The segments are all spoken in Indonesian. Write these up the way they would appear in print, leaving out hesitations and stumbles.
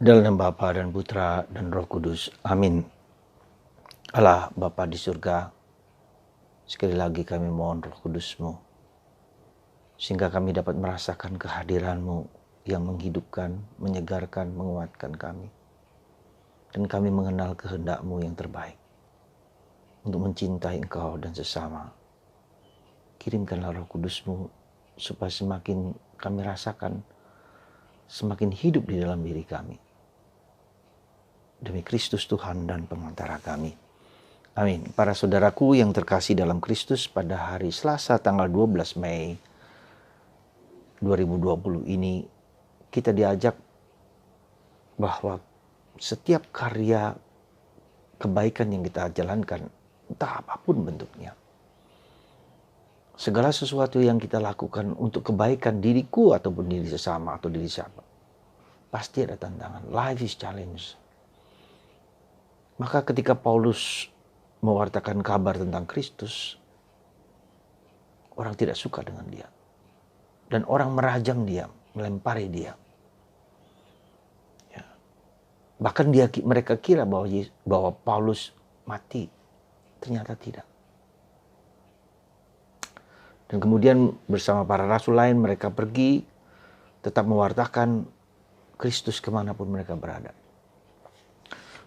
Dalam nama Bapa dan Putra dan Roh Kudus. Amin. Allah Bapa di surga, sekali lagi kami mohon Roh Kudus-Mu, sehingga kami dapat merasakan kehadiran-Mu yang menghidupkan, menyegarkan, menguatkan kami. Dan kami mengenal kehendak-Mu yang terbaik untuk mencintai Engkau dan sesama. Kirimkanlah Roh Kudus-Mu supaya semakin kami rasakan, semakin hidup di dalam diri kami. Demi Kristus Tuhan dan pengantara kami. Amin. Para saudaraku yang terkasih dalam Kristus, pada hari Selasa tanggal 12 Mei 2020 ini kita diajak bahwa setiap karya kebaikan yang kita jalankan, entah apapun bentuknya, segala sesuatu yang kita lakukan untuk kebaikan diriku ataupun diri sesama atau diri siapa, pasti ada tantangan. Life is challenge. Maka ketika Paulus mewartakan kabar tentang Kristus, orang tidak suka dengan dia. Dan orang merajang dia, melempari dia. Ya. Bahkan mereka kira bahwa Paulus mati. Ternyata tidak. Dan kemudian bersama para rasul lain mereka pergi, tetap mewartakan Kristus kemanapun mereka berada.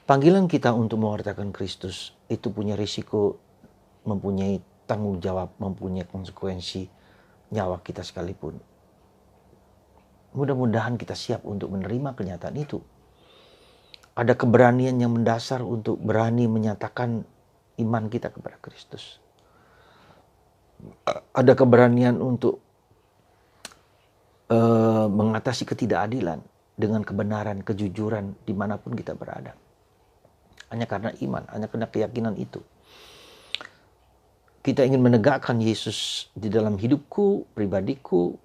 Panggilan kita untuk mewartakan Kristus itu punya risiko, mempunyai tanggung jawab, mempunyai konsekuensi nyawa kita sekalipun. Mudah-mudahan kita siap untuk menerima kenyataan itu. Ada keberanian yang mendasar untuk berani menyatakan iman kita kepada Kristus. Ada keberanian untuk mengatasi ketidakadilan dengan kebenaran, kejujuran dimanapun kita berada. Hanya karena iman, hanya karena keyakinan itu. Kita ingin menegakkan Yesus di dalam hidupku, pribadiku,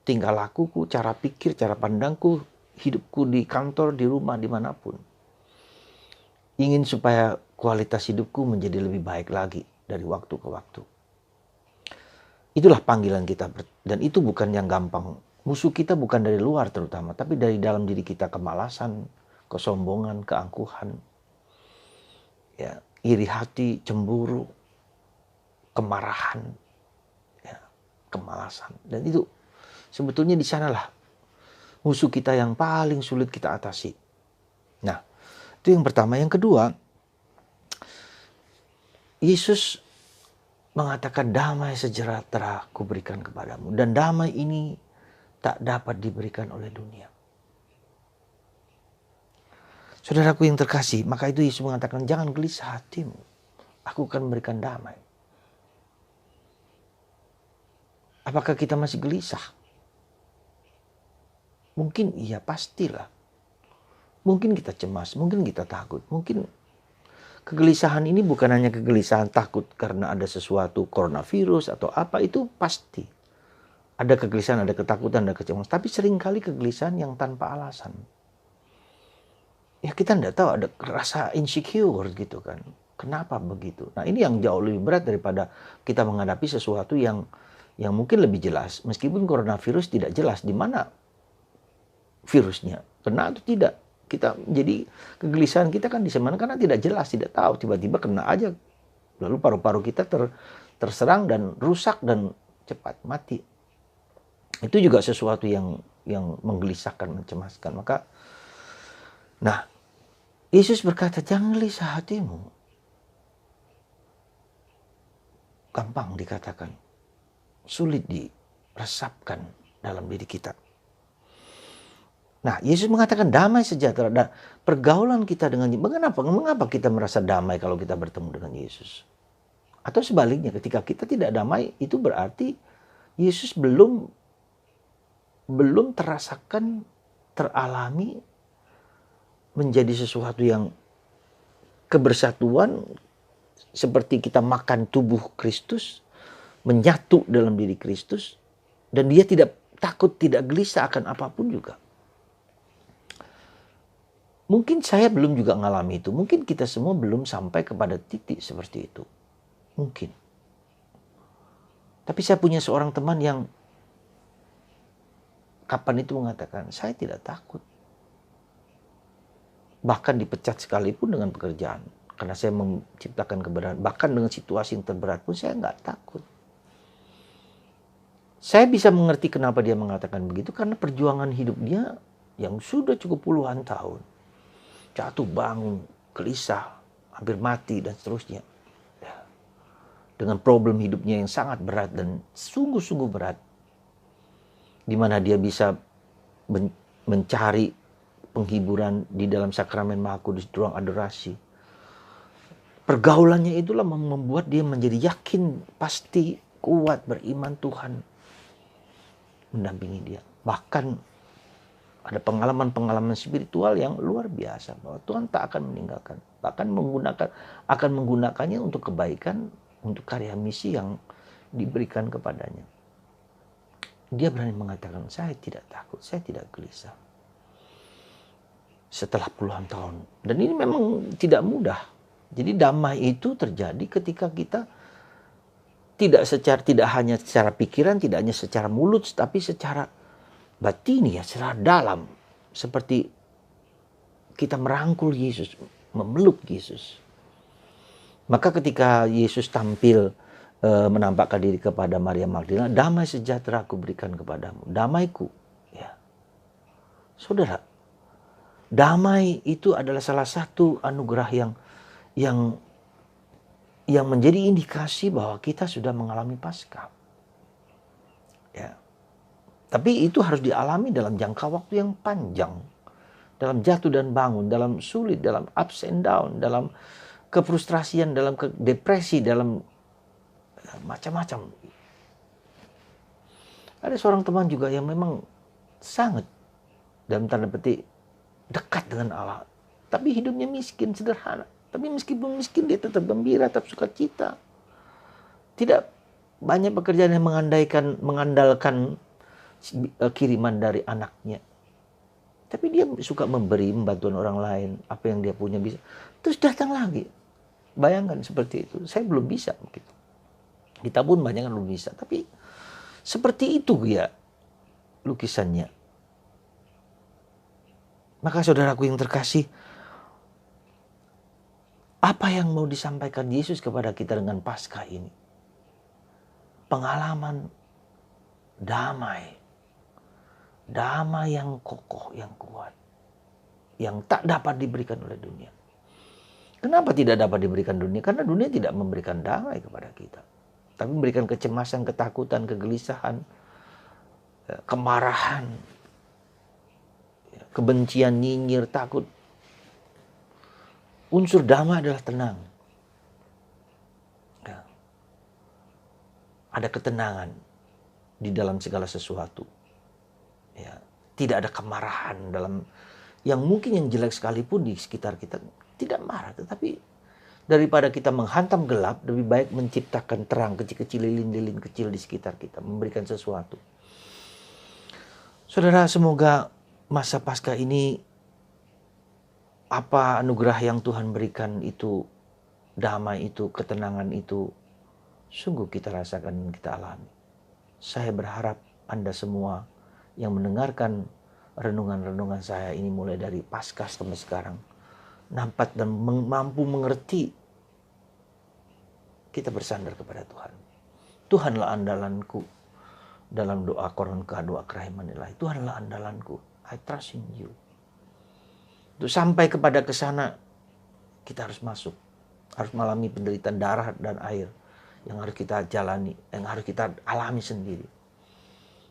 tingkah lakuku, cara pikir, cara pandangku, hidupku di kantor, di rumah, dimanapun. Ingin supaya kualitas hidupku menjadi lebih baik lagi dari waktu ke waktu. Itulah panggilan kita, dan itu bukan yang gampang. Musuh kita bukan dari luar terutama, tapi dari dalam diri kita, kemalasan, kesombongan, keangkuhan, ya, iri hati, cemburu, kemarahan, ya, kemalasan. Dan itu sebetulnya di sanalah musuh kita yang paling sulit kita atasi. Nah, itu yang pertama. Yang kedua, Yesus mengatakan damai sejahtera kuberikan kepadamu. Dan damai ini tak dapat diberikan oleh dunia. Saudaraku yang terkasih, maka itu Yesus mengatakan jangan gelisah hatimu. Aku akan memberikan damai. Apakah kita masih gelisah? Mungkin iya, pastilah. Mungkin kita cemas, mungkin kita takut. Mungkin kegelisahan ini bukan hanya kegelisahan takut karena ada sesuatu coronavirus atau apa, itu pasti. Ada kegelisahan, ada ketakutan, ada kecemasan. Tapi seringkali kegelisahan yang tanpa alasan. Ya kita tidak tahu, ada rasa insecure gitu kan. Kenapa begitu? Nah ini yang jauh lebih berat daripada kita menghadapi sesuatu yang mungkin lebih jelas. Meskipun coronavirus tidak jelas di mana virusnya, kena atau tidak. Kita jadi kegelisahan kita kan di mana karena tidak jelas, tidak tahu. Tiba-tiba kena aja. Lalu paru-paru kita terserang dan rusak dan cepat mati. Itu juga sesuatu yang menggelisahkan, mencemaskan. Maka, nah, Yesus berkata, jangan gelisah hatimu. Gampang dikatakan, sulit diresapkan dalam diri kita. Nah, Yesus mengatakan damai sejahtera. Dan pergaulan kita dengan mengapa kita merasa damai kalau kita bertemu dengan Yesus? Atau sebaliknya, ketika kita tidak damai, itu berarti Yesus belum terasakan, teralami, menjadi sesuatu yang kebersatuan, seperti kita makan tubuh Kristus, menyatu dalam diri Kristus, dan dia tidak takut, tidak gelisah akan apapun juga. Mungkin saya belum juga mengalami itu. Mungkin kita semua belum sampai kepada titik seperti itu. Mungkin. Tapi saya punya seorang teman yang kapan itu mengatakan, saya tidak takut. Bahkan dipecat sekalipun dengan pekerjaan. Karena saya menciptakan kebenaran. Bahkan dengan situasi yang terberat pun saya nggak takut. Saya bisa mengerti kenapa dia mengatakan begitu. Karena perjuangan hidup dia yang sudah cukup puluhan tahun. Jatuh bangun, gelisah, hampir mati dan seterusnya. Ya. Dengan problem hidupnya yang sangat berat dan sungguh-sungguh berat. Di mana dia bisa mencari penghiburan di dalam sakramen Maha Kudus, di ruang adorasi. Pergaulannya itulah membuat dia menjadi yakin, pasti, kuat, beriman Tuhan mendampingi dia. Bahkan ada pengalaman-pengalaman spiritual yang luar biasa bahwa Tuhan tak akan meninggalkan, bahkan akan menggunakannya untuk kebaikan, untuk karya misi yang diberikan kepadanya. Dia berani mengatakan, saya tidak takut, saya tidak gelisah. Setelah puluhan tahun. Dan ini memang tidak mudah. Jadi damai itu terjadi ketika kita tidak hanya secara pikiran, tidak hanya secara mulut, tapi secara batini, ya, secara dalam. Seperti kita merangkul Yesus, memeluk Yesus. Maka ketika Yesus tampil menampakkan diri kepada Maria Magdalena, damai sejahtera aku berikan kepadamu, damaiku. Ya. Saudara, damai itu adalah salah satu anugerah yang menjadi indikasi bahwa kita sudah mengalami Paskah. Ya. Tapi itu harus dialami dalam jangka waktu yang panjang. Dalam jatuh dan bangun, dalam sulit, dalam ups and down, dalam kefrustrasian, dalam depresi, dalam macam-macam. Ada seorang teman juga yang memang sangat, dalam tanda petik, dekat dengan Allah. Tapi hidupnya miskin, sederhana. Tapi meskipun miskin, dia tetap gembira, tetap sukacita. Tidak banyak pekerjaan yang mengandalkan kiriman dari anaknya. Tapi dia suka memberi, membantu orang lain, apa yang dia punya bisa. Terus datang lagi. Bayangkan seperti itu. Saya belum bisa begitu. Kita pun banyak yang belum bisa. Tapi seperti itu ya lukisannya. Maka saudaraku yang terkasih, apa yang mau disampaikan Yesus kepada kita dengan Paskah ini? Pengalaman damai. Damai yang kokoh, yang kuat. Yang tak dapat diberikan oleh dunia. Kenapa tidak dapat diberikan dunia? Karena dunia tidak memberikan damai kepada kita. Tapi memberikan kecemasan, ketakutan, kegelisahan, kemarahan, kebencian, nyinyir, takut. Unsur damai adalah tenang. Ya. Ada ketenangan di dalam segala sesuatu. Ya. Tidak ada kemarahan dalam yang mungkin yang jelek sekalipun di sekitar kita tidak marah. Tetapi daripada kita menghantam gelap, lebih baik menciptakan terang kecil-kecil, lilin-lilin kecil di sekitar kita. Memberikan sesuatu. Saudara, semoga masa Paskah ini apa anugerah yang Tuhan berikan itu, damai itu, ketenangan itu, sungguh kita rasakan dan kita alami. Saya berharap Anda semua yang mendengarkan renungan-renungan saya ini mulai dari Paskah sampai sekarang, nampak dan mampu mengerti. Kita bersandar kepada Tuhan. Tuhanlah andalanku. Dalam doa Korinka, doa kerahiman ilahi. Tuhanlah andalanku. I trust in you. Untuk sampai kepada kesana, kita harus masuk. Harus mengalami penderitaan darah dan air yang harus kita jalani, yang harus kita alami sendiri.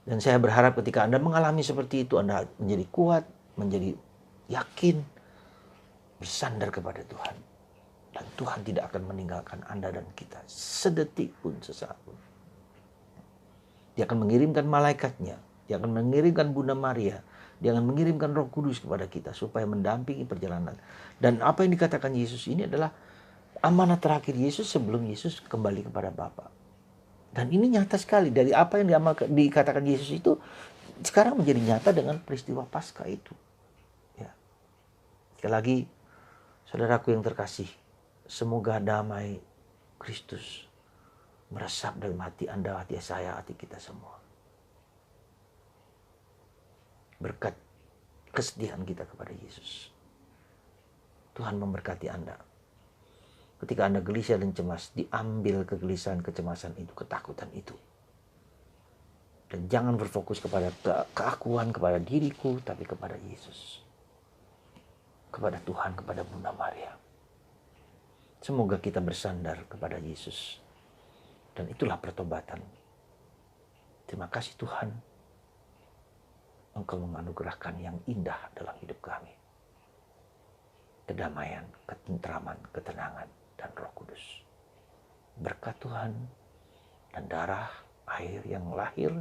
Dan saya berharap ketika Anda mengalami seperti itu, Anda menjadi kuat, menjadi yakin, bersandar kepada Tuhan. Dan Tuhan tidak akan meninggalkan Anda dan kita sedetik pun, sesaat pun. Dia akan mengirimkan malaikatnya, dia akan mengirimkan Bunda Maria, dia akan mengirimkan Roh Kudus kepada kita supaya mendampingi perjalanan. Dan apa yang dikatakan Yesus ini adalah amanat terakhir Yesus sebelum Yesus kembali kepada Bapa. Dan ini nyata sekali dari apa yang dikatakan Yesus itu sekarang menjadi nyata dengan peristiwa Paskah itu. Ya. Sekali lagi, saudaraku yang terkasih, semoga damai Kristus meresap dalam hati Anda, hati saya, hati kita semua. Berkat kesediaan kita kepada Yesus. Tuhan memberkati Anda. Ketika Anda gelisah dan cemas, diambil kegelisahan, kecemasan itu, ketakutan itu. Dan jangan berfokus kepada keakuan, kepada diriku, tapi kepada Yesus. Kepada Tuhan, kepada Bunda Maria. Semoga kita bersandar kepada Yesus. Dan itulah pertobatan. Terima kasih Tuhan. Engkau menganugerahkan yang indah dalam hidup kami. Kedamaian, ketentraman, ketenangan, dan Roh Kudus. Berkat Tuhan dan darah, air yang lahir,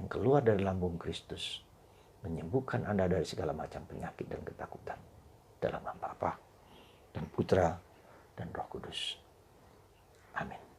yang keluar dari lambung Kristus, menyembuhkan Anda dari segala macam penyakit dan ketakutan. Dalam nama Bapa dan Putra dan Roh Kudus. Amin.